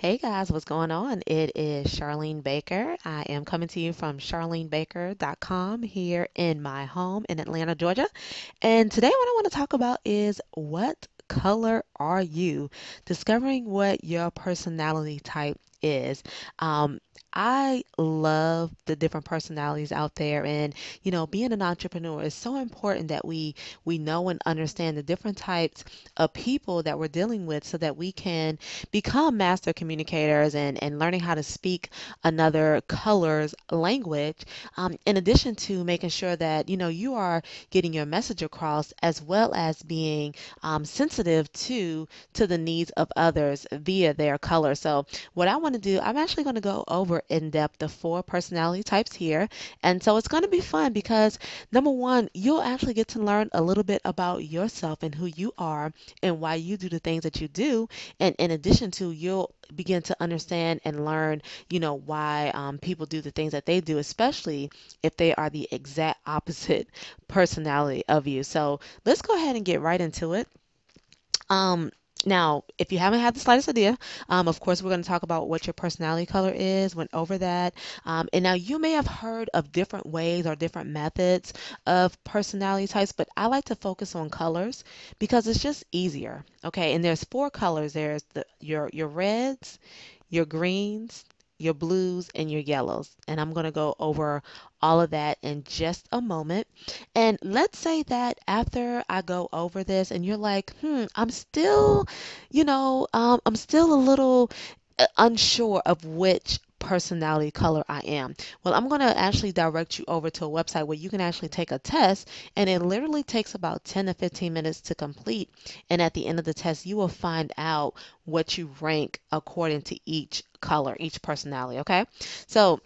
Hey guys, what's going on? It is Charlene Baker. I am coming to you from charlenebaker.com here in my home in Atlanta, Georgia. And today, what I want to talk about is what color are you? Discovering what your personality type is. Um, I love the different personalities out there, and being an entrepreneur is so important that we know and understand the different types of people that we're dealing with, so that we can become master communicators and learning how to speak another color's language, in addition to making sure that you are getting your message across, as well as being sensitive to the needs of others via their color. So what I want to do, I'm actually going to go over in depth the four personality types here. And so it's going to be fun because number one, you'll actually get to learn a little bit about yourself and who you are and why you do the things that you do. And in addition to, you'll begin to understand and learn, why people do the things that they do, especially if they are the exact opposite personality of you. So let's go ahead and get right into it. Um, Now, if you haven't had the slightest idea, of course, we're going to talk about what your personality color is, went over that. And now you may have heard of different ways or different methods of personality types, but I like to focus on colors because it's just easier. Okay, and there's four colors. There's your reds, your greens, your blues, and your yellows. And I'm going to go over all of that in just a moment. And let's say that after I go over this and you're like, I'm still, I'm still a little unsure of which personality color I am. Well, I'm going to actually direct you over to a website where you can actually take a test, and it literally takes about 10 to 15 minutes to complete. And at the end of the test, you will find out what you rank according to each color, each personality, okay? So,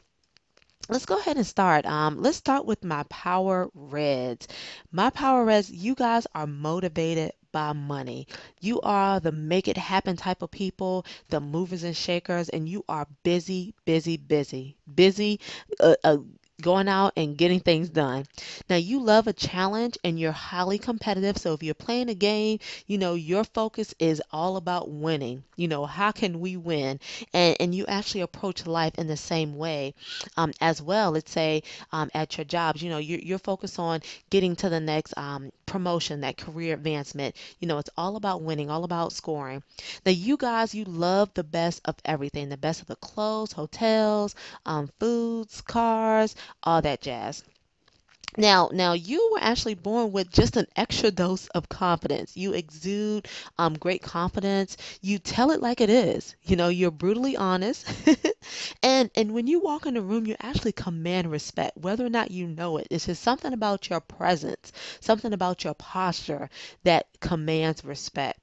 let's go ahead and start. Let's start with my power reds. My power reds, you guys are motivated by money. You are the make it happen type of people, the movers and shakers, and you are busy, busy, busy, busy. Going out and getting things done. Now, you love a challenge and you're highly competitive. So, if you're playing a game, your focus is all about winning. How can we win? And you actually approach life in the same way, as well. Let's say at your jobs, you're focused on getting to the next promotion, that career advancement. It's all about winning, all about scoring. Now, you guys, you love the best of everything, the best of the clothes, hotels, foods, cars, all that jazz. Now you were actually born with just an extra dose of confidence. You exude great confidence. You tell it like it is. You're brutally honest. And when you walk in the room, you actually command respect, whether or not you know it. It's just something about your presence, something about your posture that commands respect.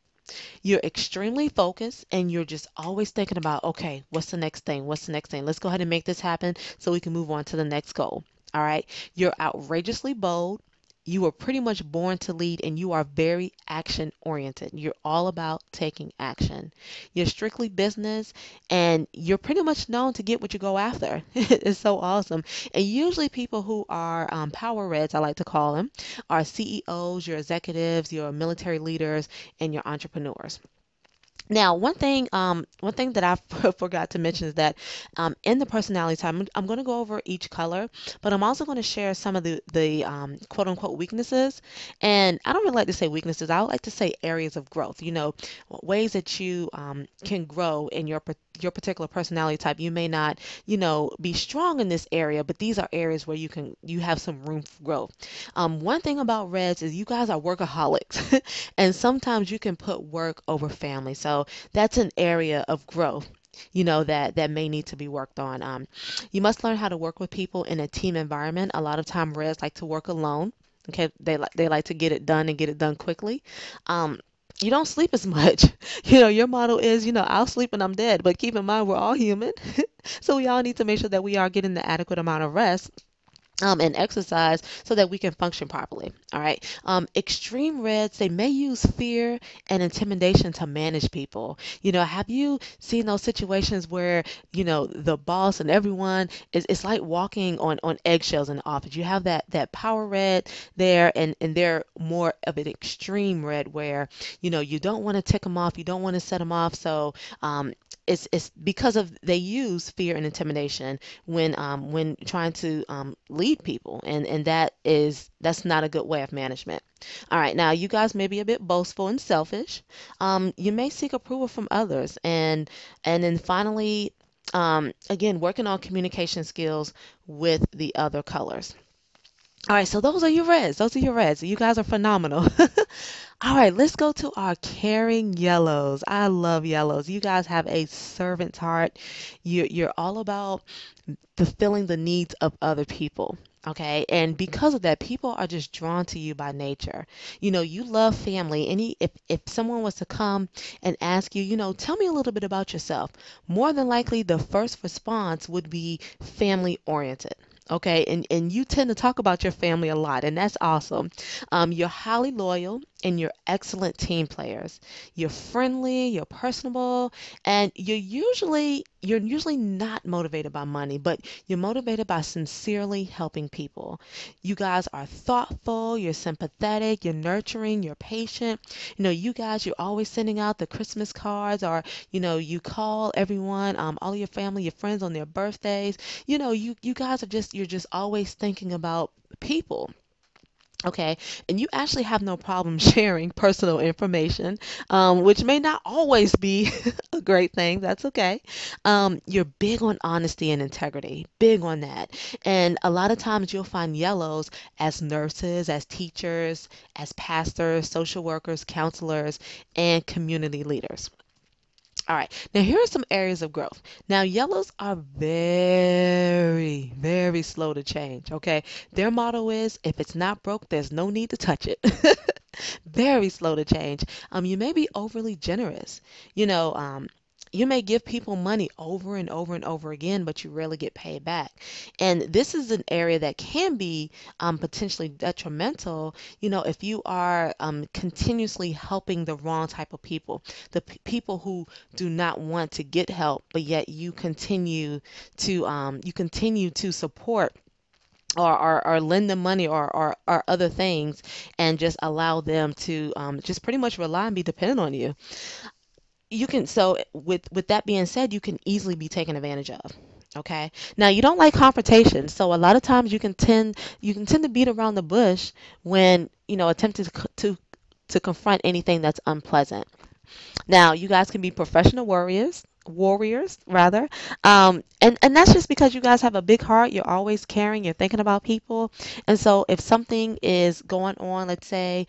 You're extremely focused and you're just always thinking about, okay, what's the next thing? What's the next thing? Let's go ahead and make this happen so we can move on to the next goal. All right. You're outrageously bold. You were pretty much born to lead and you are very action oriented. You're all about taking action. You're strictly business and you're pretty much known to get what you go after. It's so awesome. And usually people who are power reds, I like to call them, are CEOs, your executives, your military leaders, and your entrepreneurs. Now, one thing that I forgot to mention is that in the personality type, I'm going to go over each color, but I'm also going to share some of the quote unquote weaknesses. And I don't really like to say weaknesses. I would like to say areas of growth. Ways that you can grow in your particular personality type. You may not, be strong in this area, but these are areas where you have some room for growth. One thing about reds is you guys are workaholics, and sometimes you can put work over family. So that's an area of growth. That may need to be worked on. You must learn how to work with people in a team environment. A lot of time, reds like to work alone. Okay, they like to get it done and get it done quickly. Um, you don't sleep as much. Your motto is, I'll sleep when I'm dead. But keep in mind, we're all human, so we all need to make sure that we are getting the adequate amount of rest and exercise so that we can function properly. All right. Extreme reds, they may use fear and intimidation to manage people. Have you seen those situations where, the boss and everyone it's like walking on eggshells in the office. You have that power red there, and they're more of an extreme red where, you don't want to tick them off. You don't want to set them off. So, it's because of they use fear and intimidation when trying to lead people, and that's not a good way of management. All right, now you guys may be a bit boastful and selfish. You may seek approval from others, and then finally, again, working on communication skills with the other colors. All right, so those are your reds. Those are your reds. You guys are phenomenal. All right, let's go to our caring yellows. I love yellows. You guys have a servant's heart. You're all about fulfilling the needs of other people. Okay, and because of that, people are just drawn to you by nature. You love family. If someone was to come and ask you, tell me a little bit about yourself, more than likely the first response would be family oriented. Okay, and you tend to talk about your family a lot, and that's awesome. You're highly loyal and you're excellent team players. You're friendly, you're personable, and you're usually not motivated by money, but you're motivated by sincerely helping people. You guys are thoughtful, you're sympathetic, you're nurturing, you're patient. You guys, you're always sending out the Christmas cards, or you call everyone, all your family, your friends on their birthdays. You guys you're just always thinking about people. Okay, and you actually have no problem sharing personal information, which may not always be a great thing. That's okay. You're big on honesty and integrity, big on that. And a lot of times you'll find yellows as nurses, as teachers, as pastors, social workers, counselors, and community leaders. All right, now here are some areas of growth. Now, yellows are very, very slow to change, okay? Their motto is if it's not broke, there's no need to touch it. Very slow to change. You may be overly generous. You know, um, you may give people money over and over and over again, but you rarely get paid back. And this is an area that can be potentially detrimental, if you are continuously helping the wrong type of people, the people who do not want to get help, but yet you continue to support or lend them money or other things, and just allow them to just pretty much rely and be dependent on you. With that being said, you can easily be taken advantage of. Okay. Now you don't like confrontation, so a lot of times you can tend to beat around the bush when attempting to confront anything that's unpleasant. Now, you guys can be professional warriors rather, and that's just because you guys have a big heart. You're always caring. You're thinking about people, and so if something is going on, let's say,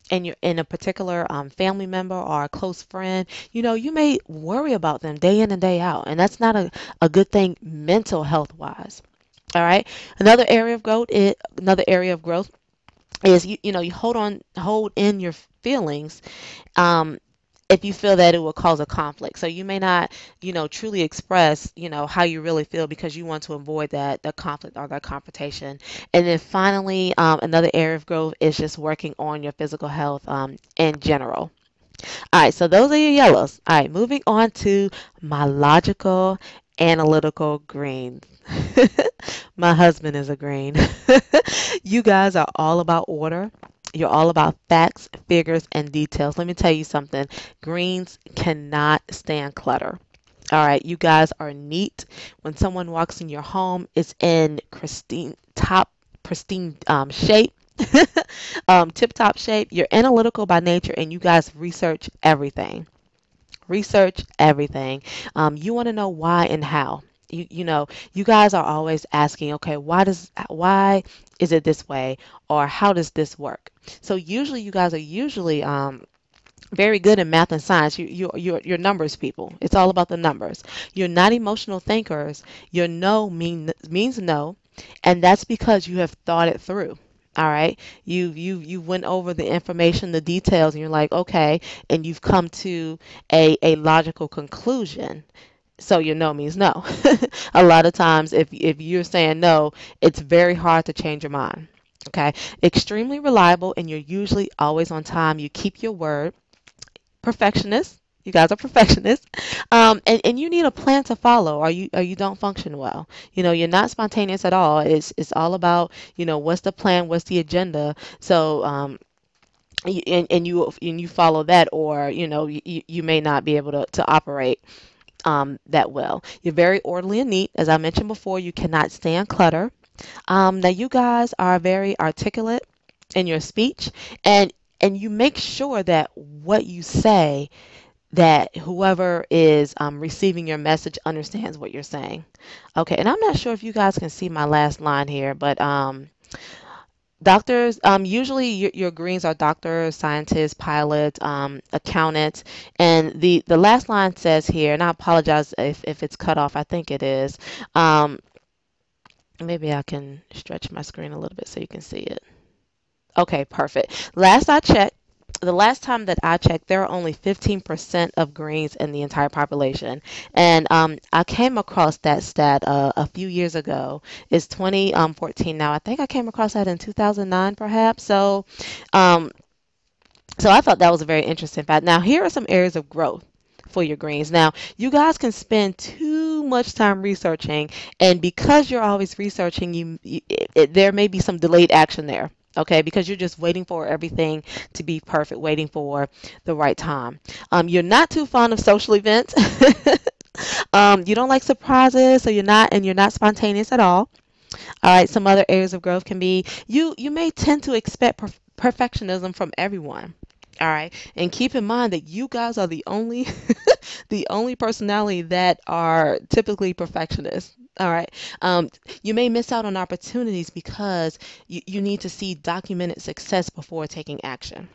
and you're in a particular family member or a close friend, you may worry about them day in and day out, and that's not a good thing mental health wise. All right. Another area of growth is you hold in your feelings, um, if you feel that it will cause a conflict. So you may not, truly express, how you really feel because you want to avoid that conflict or that confrontation. And then finally, another area of growth is just working on your physical health in general. All right, so those are your yellows. All right, moving on to my logical, analytical greens. My husband is a green. You guys are all about order. You're all about facts, figures, and details. Let me tell you something. Greens cannot stand clutter. All right, you guys are neat. When someone walks in your home, it's in pristine shape, tip-top shape. You're analytical by nature, and you guys research everything. Research everything. You want to know why and how. You guys are always asking, okay, why is it this way, or how does this work? So usually you guys are usually very good in math and science. You're numbers people. It's all about the numbers. You're not emotional thinkers. Your no means no, and that's because you have thought it through. All right, you went over the information, the details, and you're like, okay, and you've come to a logical conclusion. So your no means no. A lot of times, if you're saying no, it's very hard to change your mind. Okay, extremely reliable, and you're usually always on time. You keep your word. Perfectionist. You guys are perfectionists, and you need a plan to follow, or you don't function well. You're not spontaneous at all. It's all about what's the plan, what's the agenda. So and you follow that, or you may not be able to operate. that well. You're very orderly and neat. As I mentioned before, you cannot stand clutter. Now you guys are very articulate in your speech, and you make sure that what you say, that whoever is receiving your message understands what you're saying. Okay, and I'm not sure if you guys can see my last line here, but doctors, usually your greens are doctors, scientists, pilots, accountants, and the last line says here, and I apologize if it's cut off. I think it is. Um, Maybe I can stretch my screen a little bit so you can see it. Okay, perfect. The last time that I checked, there are only 15% of greens in the entire population. And I came across that stat a few years ago. It's 2014 now. I think I came across that in 2009, perhaps. Um, so I thought that was a very interesting fact. Now, here are some areas of growth for your greens. Now, you guys can spend too much time researching, and because you're always researching, there may be some delayed action there. Okay, because you're just waiting for everything to be perfect, waiting for the right time. You're not too fond of social events. You don't like surprises, so you're not spontaneous at all. All right, some other areas of growth can be you may tend to expect perfectionism from everyone. All right, and keep in mind that you guys are the only the only personality that are typically perfectionists. All right. You may miss out on opportunities because you need to see documented success before taking action.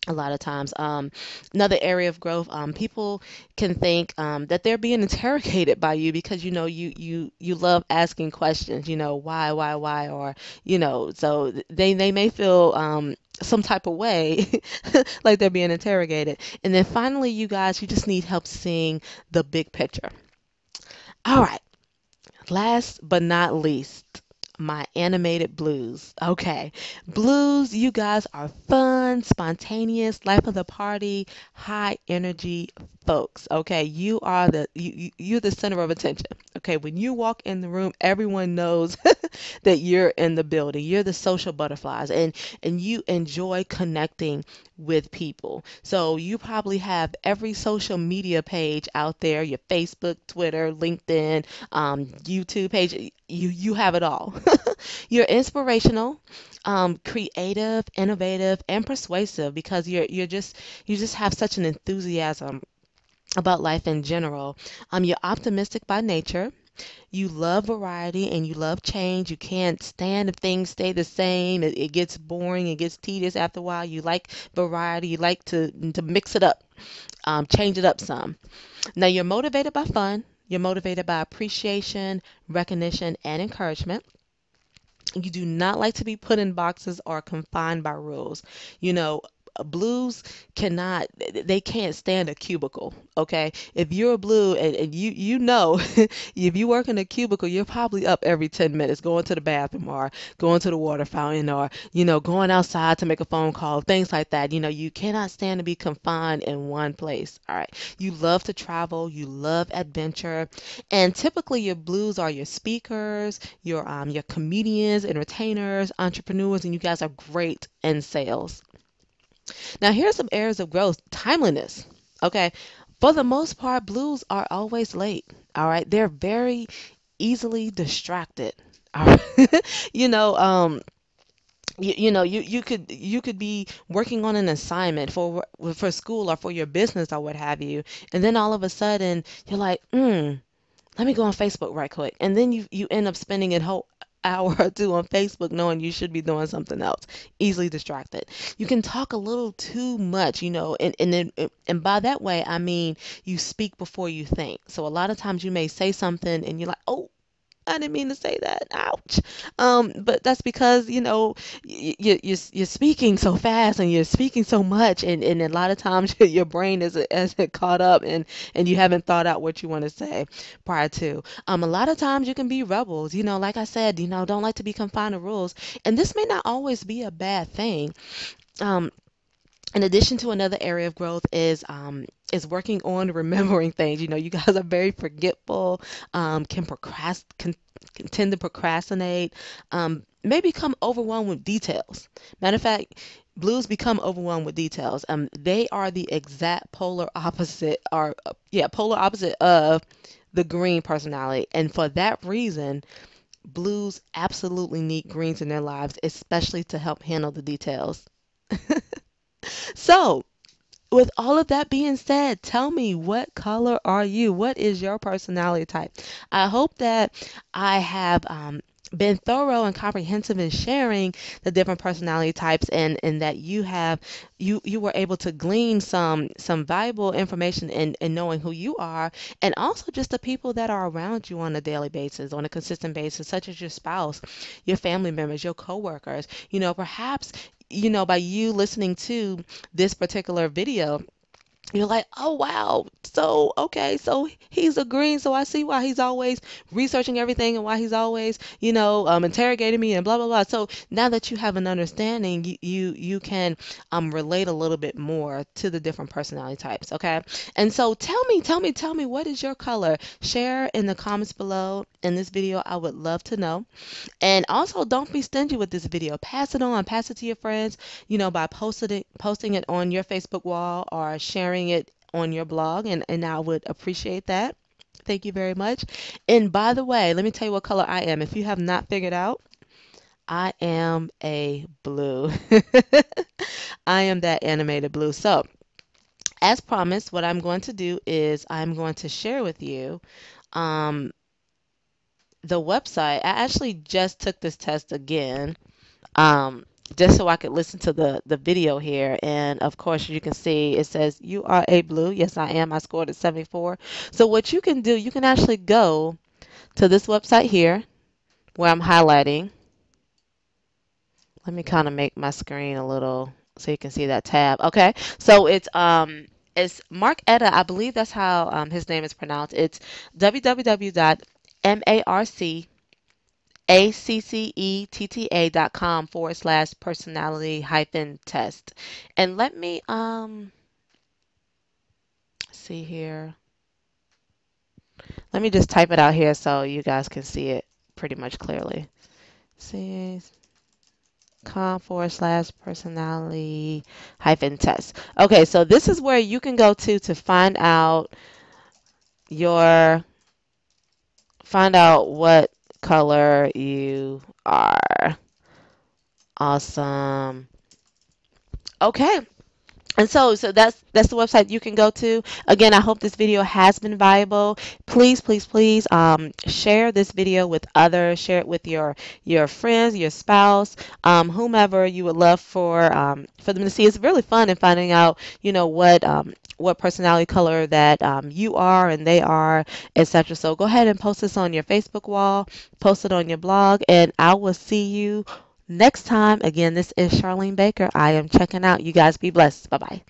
A lot of times, another area of growth, people can think that they're being interrogated by you because you love asking questions. Why, or so they may feel some type of way like they're being interrogated. And then finally, you guys, you just need help seeing the big picture. All right. Last but not least, my animated blues. Okay. Blues, you guys are fun, spontaneous, life of the party, high energy folks. Okay. You're the center of attention. Okay. When you walk in the room, everyone knows that you're in the building. You're the social butterflies, and you enjoy connecting with people. So you probably have every social media page out there, your Facebook, Twitter, LinkedIn, YouTube page. You have it all. You're inspirational, creative, innovative, and persuasive because you just have such an enthusiasm about life in general. You're optimistic by nature. You love variety and you love change. You can't stand if things stay the same. It gets boring. It gets tedious after a while. You like variety. You like to mix it up, change it up some. Now you're motivated by fun. You're motivated by appreciation, recognition, and encouragement. You do not like to be put in boxes or confined by rules. You know, blues cannot, they can't stand a cubicle. Okay, if you're a blue and if you work in a cubicle, you're probably up every 10 minutes going to the bathroom or going to the water fountain or going outside to make a phone call, things like that. You cannot stand to be confined in one place. All right, you love to travel, you love adventure, and typically your blues are your speakers, your comedians, entertainers, entrepreneurs, and you guys are great in sales. Now, here's some areas of growth. Timeliness. Okay. For the most part, blues are always late. All right. They're very easily distracted. All right. you know, um, you could be working on an assignment for school or for your business or what have you, and then all of a sudden you're like, let me go on Facebook right quick. And then you end up spending a whole hour or two on Facebook knowing you should be doing something else. Easily distracted. You can talk a little too much, and by that way I mean you speak before you think. So a lot of times you may say something and you're like, oh, I didn't mean to say that. Ouch. But that's because, you're speaking so fast and you're speaking so much, and a lot of times your brain is caught up, and you haven't thought out what you want to say prior to. A lot of times you can be rebels, like I said, don't like to be confined to rules. And this may not always be a bad thing. Um, in addition to another area of growth is working on remembering things. You guys are very forgetful, can tend to procrastinate, may become overwhelmed with details. Matter of fact, blues become overwhelmed with details. They are the exact polar opposite, or yeah, polar opposite of the green personality. And for that reason, blues absolutely need greens in their lives, especially to help handle the details. So, with all of that being said, tell me, what color are you? What is your personality type? I hope that I have been thorough and comprehensive in sharing the different personality types, and that you were able to glean some valuable information in knowing who you are, and also just the people that are around you on a daily basis, on a consistent basis, such as your spouse, your family members, your coworkers. Perhaps by you listening to this particular video, you're like, oh wow, so okay, so he's agreeing, so I see why he's always researching everything and why he's always, interrogating me and blah blah blah. So now that you have an understanding, you can relate a little bit more to the different personality types, okay? And so tell me, what is your color? Share in the comments below in this video. I would love to know. And also, don't be stingy with this video. Pass it on, pass it to your friends, by posting it on your Facebook wall or sharing it on your blog, and I would appreciate that. Thank you very much. And by the way, let me tell you what color I am. If you have not figured out, I am a blue. I am that animated blue. So, as promised, what I'm going to do is I'm going to share with you um, the website. I actually just took this test again, um, just so I could listen to the video here. And of course, you can see it says you are a blue. Yes, I am. I scored at 74. So what you can do, you can actually go to this website here where I'm highlighting. Let me kind of make my screen a little so you can see that tab. Okay, so it's Mark Etta. I believe that's how his name is pronounced. It's www.marcetta.com/personality hyphen test. And let me see here. Let me just type it out here so you guys can see it pretty much clearly. See, com/personality hyphen test. Okay, so this is where you can go to your find out what color you are. Awesome. Okay. And so that's the website you can go to. Again, I hope this video has been valuable. Please, please, please share this video with others. Share it with your friends, your spouse, whomever you would love for them to see. It's really fun in finding out, what personality color that you are and they are, etc. So go ahead and post this on your Facebook wall, post it on your blog, and I will see you next time. Again, this is Charlene Baker. I am checking out. You guys be blessed. Bye bye.